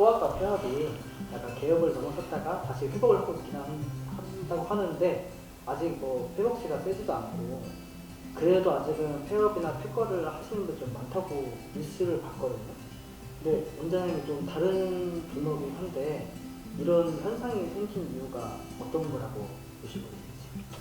소아과 폐업이 약간 개업을 넘어섰다가 다시 회복을 하고 있긴 한다고 하는데 아직 뭐 회복세가 세지도 않고 그래도 아직은 폐업이나 폐거를 하시는 분들 좀 많다고 뉴스를 봤거든요. 근데 원장님이 좀 다른 분야이긴 한데 이런 현상이 생긴 이유가 어떤 거라고 보시고 계신지?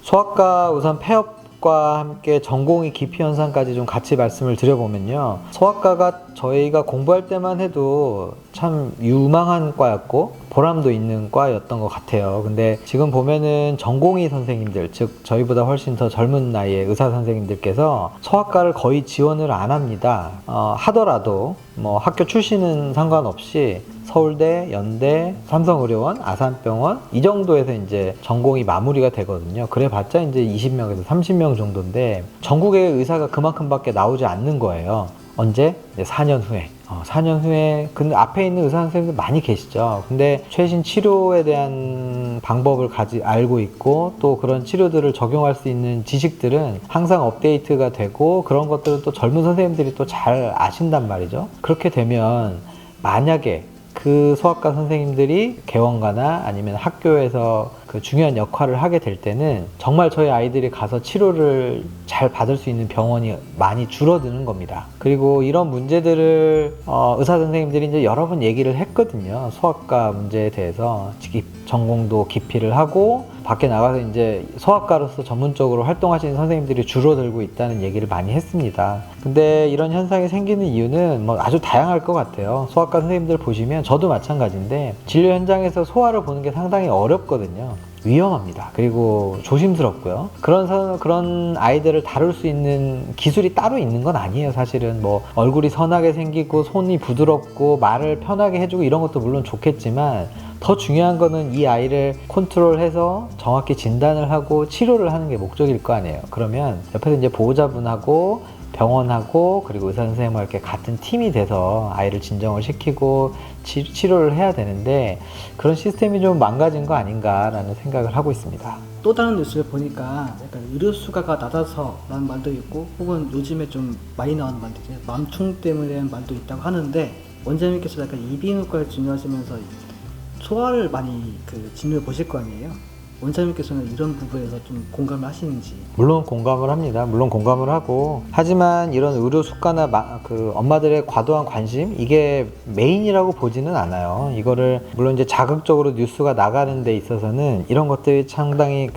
소아과 우선 폐업과 함께 전공의 기피 현상까지 좀 같이 말씀을 드려보면요. 소아과가 저희가 공부할 때만 해도 참 유망한 과였고 보람도 있는 과였던 것 같아요. 근데 지금 보면은 전공의 선생님들, 즉 저희보다 훨씬 더 젊은 나이의 의사 선생님들께서 소아과를 거의 지원을 안 합니다. 하더라도 뭐 학교 출신은 상관없이 서울대, 연대, 삼성의료원, 아산병원 이 정도에서 이제 전공이 마무리가 되거든요. 그래봤자 이제 20명에서 30명 정도인데 전국의 의사가 그만큼밖에 나오지 않는 거예요. 언제? 이제 4년 후에. 4년 후에 근데 앞에 있는 의사 선생님들 많이 계시죠. 근데 최신 치료에 대한 방법을 알고 있고 또 그런 치료들을 적용할 수 있는 지식들은 항상 업데이트가 되고 그런 것들은 또 젊은 선생님들이 또 잘 아신단 말이죠. 그렇게 되면 만약에 그 소아과 선생님들이 개원가나 아니면 학교에서 그 중요한 역할을 하게 될 때는 정말 저희 아이들이 가서 치료를 잘 받을 수 있는 병원이 많이 줄어드는 겁니다. 그리고 이런 문제들을 의사 선생님들이 이제 여러 번 얘기를 했거든요. 소아과 문제에 대해서 전공도 기피를 하고 밖에 나가서 이제 소아과로서 전문적으로 활동하시는 선생님들이 줄어들고 있다는 얘기를 많이 했습니다. 근데 이런 현상이 생기는 이유는 뭐 아주 다양할 것 같아요. 소아과 선생님들 보시면 저도 마찬가지인데 진료 현장에서 소아를 보는 게 상당히 어렵거든요. 위험합니다. 그리고 조심스럽고요. 그런 아이들을 다룰 수 있는 기술이 따로 있는 건 아니에요. 사실은 뭐 얼굴이 선하게 생기고 손이 부드럽고 말을 편하게 해주고 이런 것도 물론 좋겠지만 더 중요한 거는 이 아이를 컨트롤해서 정확히 진단을 하고 치료를 하는 게 목적일 거 아니에요. 그러면 옆에서 이제 보호자분하고 병원하고 그리고 의사 선생님과 이렇게 같은 팀이 돼서 아이를 진정을 시키고 치료를 해야 되는데 그런 시스템이 좀 망가진 거 아닌가라는 생각을 하고 있습니다. 또 다른 뉴스를 보니까 약간 의료 수가가 낮아서라는 말도 있고 혹은 요즘에 좀 많이 나오는 말도 있어요. 맘충 때문에 말도 있다고 하는데 원장님께서 약간 이비인후과를 진료하시면서 소아를 많이 진료를 보실 거 아니에요? 원장님께서는 이런 부분에서 좀 공감을 하시는지? 물론 공감을 합니다. 물론 공감을 하고 하지만 이런 의료 수가나 엄마들의 과도한 관심 이게 메인이라고 보지는 않아요. 이거를 물론 이제 자극적으로 뉴스가 나가는 데 있어서는 이런 것들이 상당히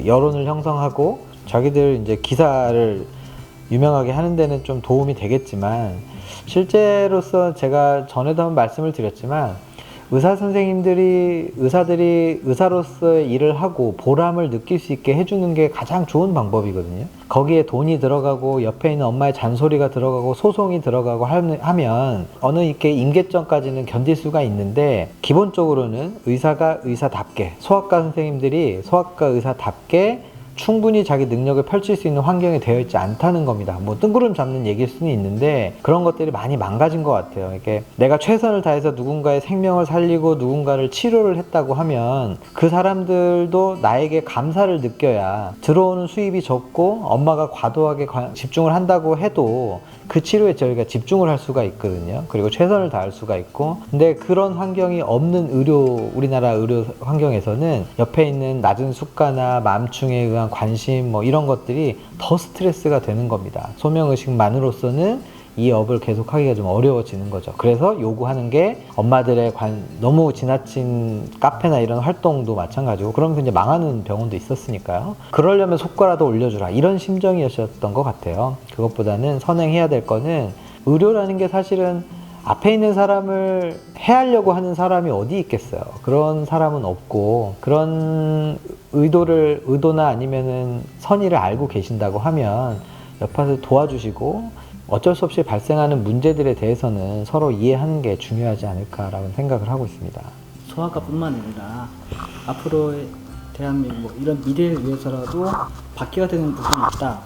여론을 형성하고 자기들 이제 기사를 유명하게 하는 데는 좀 도움이 되겠지만 실제로서 제가 전에도 한번 말씀을 드렸지만 의사들이 의사로서의 일을 하고 보람을 느낄 수 있게 해주는 게 가장 좋은 방법이거든요. 거기에 돈이 들어가고 옆에 있는 엄마의 잔소리가 들어가고 소송이 들어가고 하면 어느 이렇게 임계점까지는 견딜 수가 있는데 기본적으로는 의사가 의사답게 소아과 선생님들이 소아과 의사답게 충분히 자기 능력을 펼칠 수 있는 환경이 되어 있지 않다는 겁니다. 뭐 뜬구름 잡는 얘기일 수는 있는데 그런 것들이 많이 망가진 것 같아요. 이게 내가 최선을 다해서 누군가의 생명을 살리고 누군가를 치료를 했다고 하면 그 사람들도 나에게 감사를 느껴야 들어오는 수입이 적고 엄마가 과도하게 집중을 한다고 해도 그 치료에 저희가 집중을 할 수가 있거든요. 그리고 최선을 다할 수가 있고 근데 그런 환경이 없는 우리나라 의료 환경에서는 옆에 있는 낮은 수가나 맘충에 의한 관심 뭐 이런 것들이 더 스트레스가 되는 겁니다. 소명의식만으로서는 이 업을 계속하기가 좀 어려워지는 거죠. 그래서 요구하는 게 엄마들의 너무 지나친 카페나 이런 활동도 마찬가지고 그러면서 이제 망하는 병원도 있었으니까요. 그러려면 속가라도 올려주라 이런 심정이었던 것 같아요. 그것보다는 선행해야 될 거는 의료라는 게 사실은 앞에 있는 사람을 해하려고 하는 사람이 어디 있겠어요. 그런 사람은 없고 그런 의도나 아니면은 선의를 알고 계신다고 하면 옆에서 도와주시고 어쩔 수 없이 발생하는 문제들에 대해서는 서로 이해하는 게 중요하지 않을까라는 생각을 하고 있습니다. 소아과뿐만 아니라 앞으로의 대한민국 이런 미래를 위해서라도 바뀌어야 되는 부분이 있다.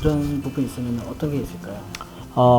이런 부분이 있으면 어떤 게 있을까요?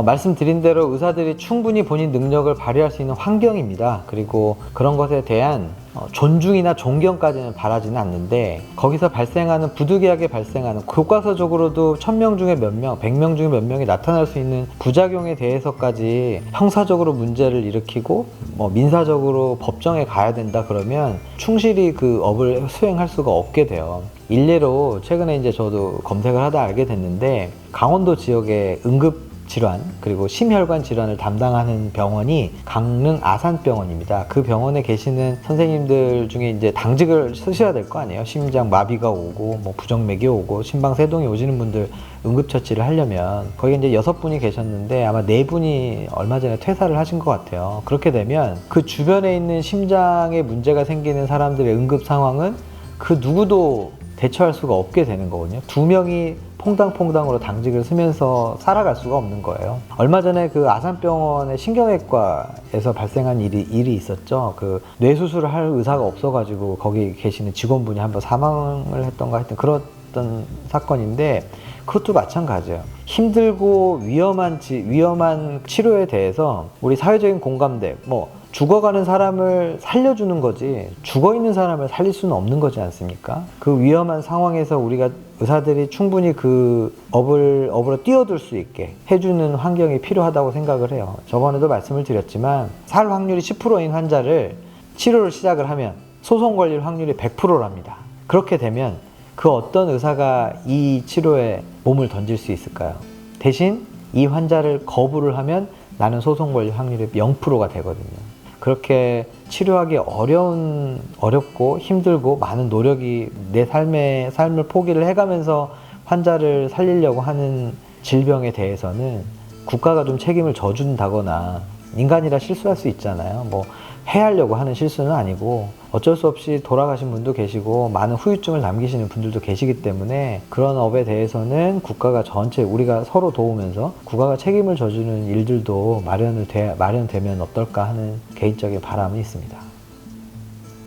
말씀드린 대로 의사들이 충분히 본인 능력을 발휘할 수 있는 환경입니다. 그리고 그런 것에 대한 존중이나 존경까지는 바라지는 않는데 거기서 발생하는 부득이하게 발생하는 교과서적으로도 1000명 중에 몇 명, 100명 중에 몇 명이 나타날 수 있는 부작용에 대해서까지 형사적으로 문제를 일으키고 민사적으로 법정에 가야 된다 그러면 충실히 그 업을 수행할 수가 없게 돼요. 일례로 최근에 이제 저도 검색을 하다 알게 됐는데 강원도 지역의 응급질환 그리고 심혈관 질환을 담당하는 병원이 강릉 아산병원입니다. 그 병원에 계시는 선생님들 중에 이제 당직을 쓰셔야 될 거 아니에요. 심장 마비가 오고 부정맥이 오고 심방세동이 오시는 분들 응급처치를 하려면 거기 이제 6분이 계셨는데 아마 4분이 얼마 전에 퇴사를 하신 것 같아요. 그렇게 되면 그 주변에 있는 심장에 문제가 생기는 사람들의 응급 상황은 그 누구도 대처할 수가 없게 되는 거거든요. 2명이 퐁당퐁당으로 당직을 쓰면서 살아갈 수가 없는 거예요. 얼마 전에 그 아산병원의 신경외과에서 발생한 일이 있었죠. 그 뇌수술을 할 의사가 없어가지고 거기 계시는 직원분이 한번 사망을 했던가 하여튼 그랬던 사건인데 그것도 마찬가지예요. 힘들고 위험한 치료에 대해서 우리 사회적인 공감대, 죽어가는 사람을 살려주는 거지 죽어있는 사람을 살릴 수는 없는 거지 않습니까? 그 위험한 상황에서 우리가 의사들이 충분히 그 업으로 뛰어들 수 있게 해주는 환경이 필요하다고 생각을 해요. 저번에도 말씀을 드렸지만 살 확률이 10%인 환자를 치료를 시작을 하면 소송 걸릴 확률이 100%랍니다. 그렇게 되면 그 어떤 의사가 이 치료에 몸을 던질 수 있을까요? 대신 이 환자를 거부를 하면 나는 소송 걸릴 확률이 0%가 되거든요. 그렇게 치료하기 어렵고 힘들고 많은 노력이 내 삶을 포기를 해가면서 환자를 살리려고 하는 질병에 대해서는 국가가 좀 책임을 져준다거나 인간이라 실수할 수 있잖아요. 해하려고 하는 실수는 아니고 어쩔 수 없이 돌아가신 분도 계시고 많은 후유증을 남기시는 분들도 계시기 때문에 그런 업에 대해서는 국가가 전체 우리가 서로 도우면서 국가가 책임을 져주는 일들도 마련되면 어떨까 하는 개인적인 바람은 있습니다.